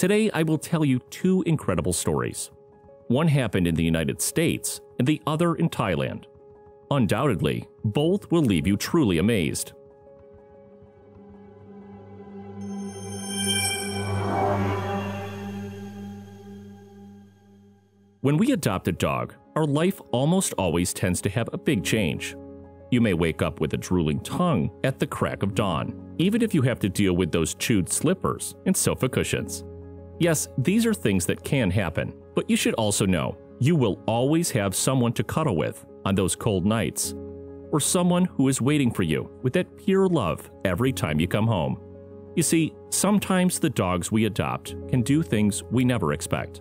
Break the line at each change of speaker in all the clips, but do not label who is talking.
Today, I will tell you two incredible stories. One happened in the United States and the other in Thailand. Undoubtedly, both will leave you truly amazed. When we adopt a dog, our life almost always tends to have a big change. You may wake up with a drooling tongue at the crack of dawn, even if you have to deal with those chewed slippers and sofa cushions. Yes, these are things that can happen, but you should also know you will always have someone to cuddle with on those cold nights, or someone who is waiting for you with that pure love every time you come home. You see, sometimes the dogs we adopt can do things we never expect.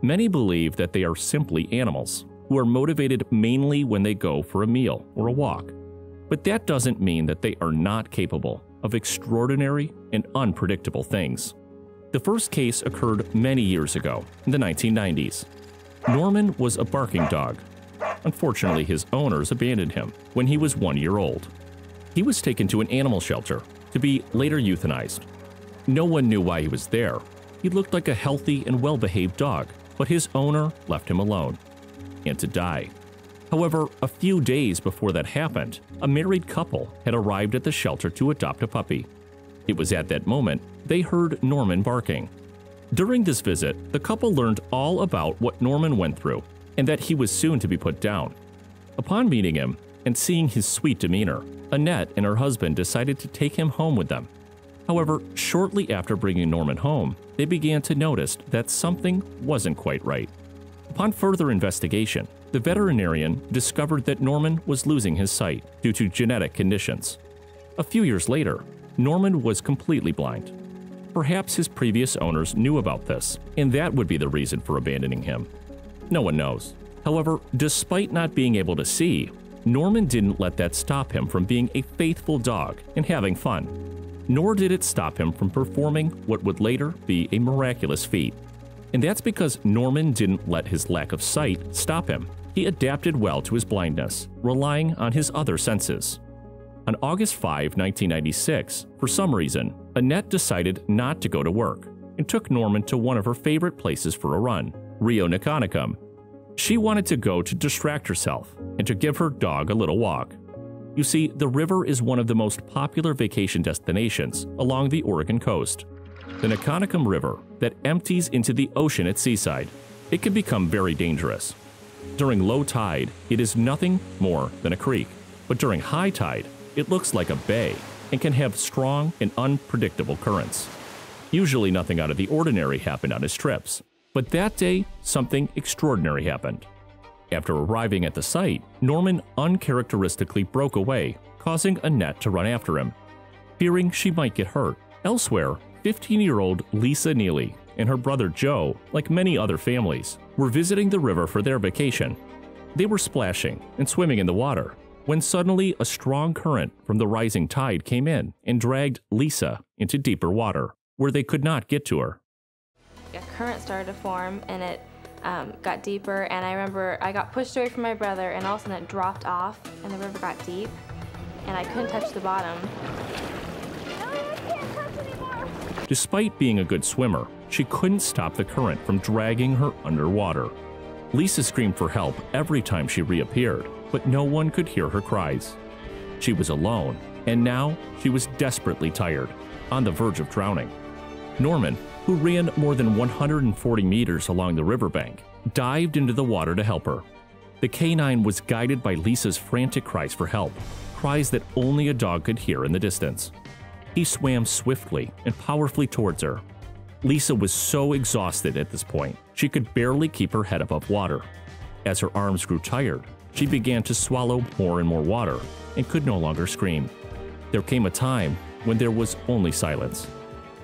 Many believe that they are simply animals who are motivated mainly when they go for a meal or a walk. But that doesn't mean that they are not capable of extraordinary and unpredictable things. The first case occurred many years ago, in the 1990s. Norman was a barking dog. Unfortunately, his owners abandoned him when he was 1 year old. He was taken to an animal shelter to be later euthanized. No one knew why he was there. He looked like a healthy and well-behaved dog, but his owner left him alone and to die. However, a few days before that happened, a married couple had arrived at the shelter to adopt a puppy. It was at that moment they heard Norman barking. During this visit, the couple learned all about what Norman went through and that he was soon to be put down. Upon meeting him and seeing his sweet demeanor, Annette and her husband decided to take him home with them. However, shortly after bringing Norman home, they began to notice that something wasn't quite right. Upon further investigation, the veterinarian discovered that Norman was losing his sight due to genetic conditions. A few years later, Norman was completely blind. Perhaps his previous owners knew about this, and that would be the reason for abandoning him. No one knows. However, despite not being able to see, Norman didn't let that stop him from being a faithful dog and having fun. Nor did it stop him from performing what would later be a miraculous feat. And that's because Norman didn't let his lack of sight stop him. He adapted well to his blindness, relying on his other senses. On August 5, 1996, for some reason, Annette decided not to go to work and took Norman to one of her favorite places for a run, Rio Nikonakam. She wanted to go to distract herself and to give her dog a little walk. You see, the river is one of the most popular vacation destinations along the Oregon coast. The Nikonakam River that empties into the ocean at Seaside. It can become very dangerous. During low tide, it is nothing more than a creek, but during high tide, it looks like a bay and can have strong and unpredictable currents. Usually nothing out of the ordinary happened on his trips, but that day, something extraordinary happened. After arriving at the site, Norman uncharacteristically broke away, causing Annette to run after him. Fearing she might get hurt. Elsewhere, 15-year-old Lisa Neely and her brother Joe, like many other families, were visiting the river for their vacation. They were splashing and swimming in the water when suddenly a strong current from the rising tide came in and dragged Lisa into deeper water, where they could not get to her.
A current started to form and it got deeper, and I remember I got pushed away from my brother and all of a sudden it dropped off and the river got deep and I couldn't touch the bottom.
Despite being a good swimmer, she couldn't stop the current from dragging her underwater. Lisa screamed for help every time she reappeared, but no one could hear her cries. She was alone, and now she was desperately tired, on the verge of drowning. Norman, who ran more than 140 meters along the riverbank, dived into the water to help her. The canine was guided by Lisa's frantic cries for help, cries that only a dog could hear in the distance. He swam swiftly and powerfully towards her. Lisa was so exhausted at this point, she could barely keep her head above water. As her arms grew tired, she began to swallow more and more water and could no longer scream. There came a time when there was only silence.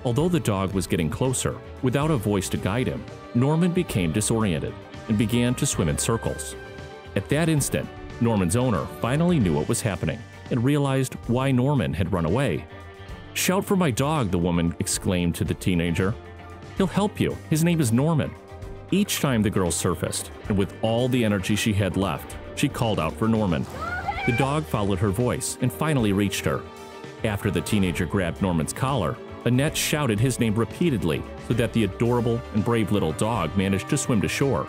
Although the dog was getting closer, without a voice to guide him, Norman became disoriented and began to swim in circles. At that instant, Norman's owner finally knew what was happening and realized why Norman had run away. "Shout for my dog," the woman exclaimed to the teenager. "He'll help you. His name is Norman." Each time the girl surfaced, and with all the energy she had left, she called out for Norman. The dog followed her voice and finally reached her. After the teenager grabbed Norman's collar, Annette shouted his name repeatedly so that the adorable and brave little dog managed to swim to shore.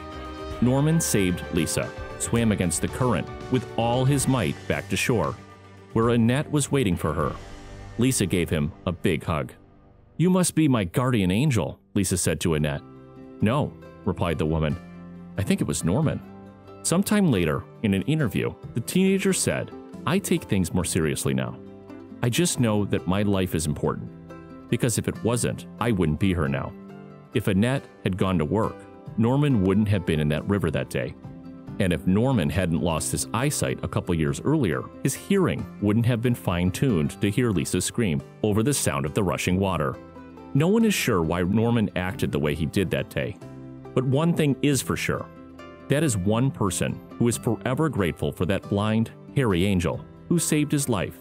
Norman saved Lisa, swam against the current with all his might back to shore, where Annette was waiting for her. Lisa gave him a big hug. "You must be my guardian angel," Lisa said to Annette. "No," replied the woman. "I think it was Norman." Sometime later, in an interview, the teenager said, "I take things more seriously now. I just know that my life is important. Because if it wasn't, I wouldn't be here now. If Annette had gone to work, Norman wouldn't have been in that river that day. And if Norman hadn't lost his eyesight a couple years earlier, his hearing wouldn't have been fine-tuned to hear Lisa scream over the sound of the rushing water." No one is sure why Norman acted the way he did that day. But one thing is for sure. That is one person who is forever grateful for that blind, hairy angel who saved his life.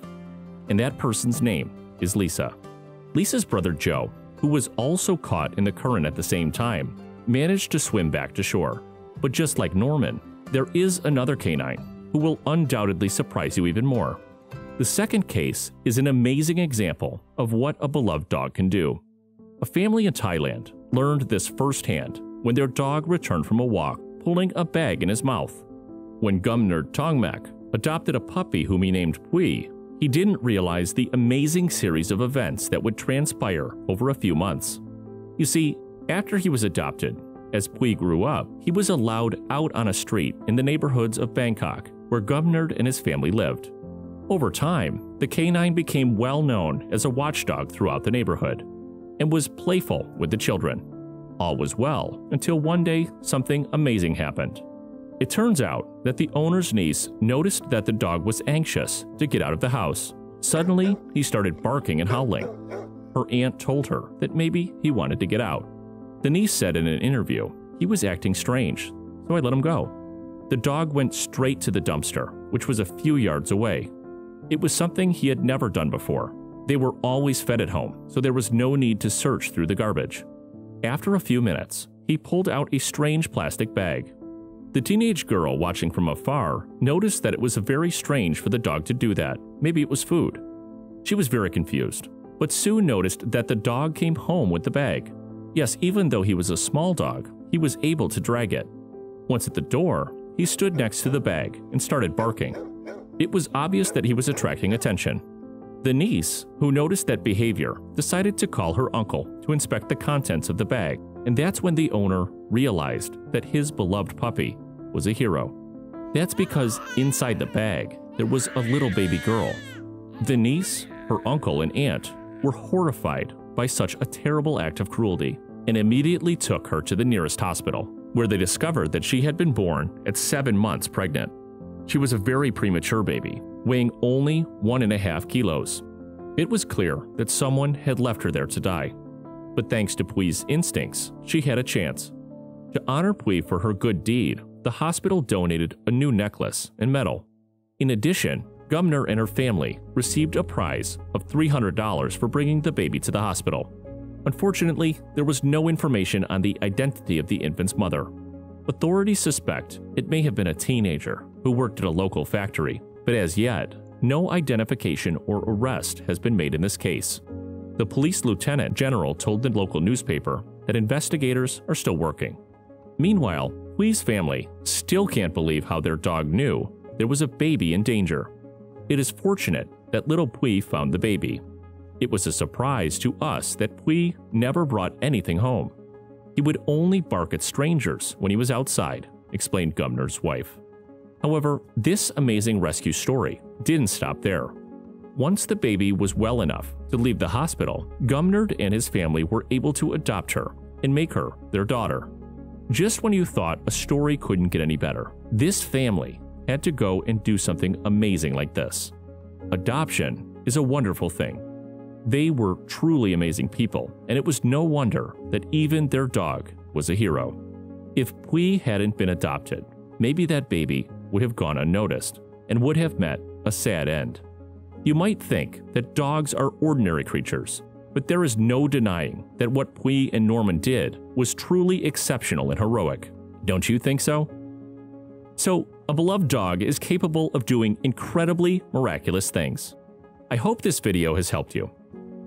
And that person's name is Lisa. Lisa's brother Joe, who was also caught in the current at the same time, managed to swim back to shore. But just like Norman, there is another canine who will undoubtedly surprise you even more. The second case is an amazing example of what a beloved dog can do. A family in Thailand learned this firsthand when their dog returned from a walk pulling a bag in his mouth. When Gumner Tongmak adopted a puppy whom he named Pui, he didn't realize the amazing series of events that would transpire over a few months. You see, after he was adopted, as Pui grew up, he was allowed out on a street in the neighborhoods of Bangkok, where Gumner and his family lived. Over time, the canine became well known as a watchdog throughout the neighborhood, and was playful with the children. All was well until one day something amazing happened. It turns out that the owner's niece noticed that the dog was anxious to get out of the house. Suddenly, he started barking and howling. Her aunt told her that maybe he wanted to get out. The niece said in an interview, "He was acting strange, so I let him go." The dog went straight to the dumpster, which was a few yards away. It was something he had never done before. They were always fed at home, so there was no need to search through the garbage. After a few minutes, he pulled out a strange plastic bag. The teenage girl watching from afar noticed that it was very strange for the dog to do that. Maybe it was food. She was very confused, but soon noticed that the dog came home with the bag. Yes, even though he was a small dog, he was able to drag it. Once at the door, he stood next to the bag and started barking. It was obvious that he was attracting attention. The niece, who noticed that behavior, decided to call her uncle to inspect the contents of the bag, and that's when the owner realized that his beloved puppy was a hero. That's because inside the bag, there was a little baby girl. The niece, her uncle, and aunt were horrified by such a terrible act of cruelty and immediately took her to the nearest hospital, where they discovered that she had been born at 7 months pregnant. She was a very premature baby, weighing only 1.5 kilos. It was clear that someone had left her there to die. But thanks to Pui's instincts, she had a chance. To honor Pui for her good deed, the hospital donated a new necklace and medal. In addition, Gumner and her family received a prize of $300 for bringing the baby to the hospital. Unfortunately, there was no information on the identity of the infant's mother. Authorities suspect it may have been a teenager who worked at a local factory, but as yet, no identification or arrest has been made in this case. The police lieutenant general told the local newspaper that investigators are still working. Meanwhile, Pui's family still can't believe how their dog knew there was a baby in danger. It is fortunate that little Pui found the baby. It was a surprise to us that Pui never brought anything home. He would only bark at strangers when he was outside, explained Gumner's wife. However, this amazing rescue story didn't stop there. Once the baby was well enough to leave the hospital, Gumner and his family were able to adopt her and make her their daughter. Just when you thought a story couldn't get any better, this family had to go and do something amazing like this. Adoption is a wonderful thing. They were truly amazing people, and it was no wonder that even their dog was a hero. If Pui hadn't been adopted, maybe that baby would have gone unnoticed and would have met a sad end. You might think that dogs are ordinary creatures, but there is no denying that what Pui and Norman did was truly exceptional and heroic. Don't you think so? So, a beloved dog is capable of doing incredibly miraculous things. I hope this video has helped you.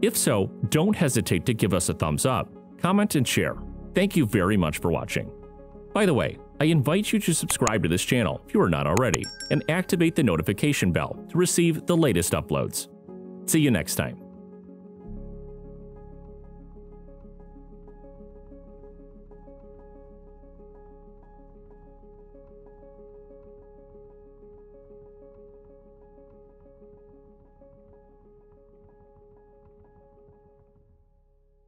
If so, don't hesitate to give us a thumbs up, comment, and share. Thank you very much for watching. By the way, I invite you to subscribe to this channel if you are not already, and activate the notification bell to receive the latest uploads. See you next time.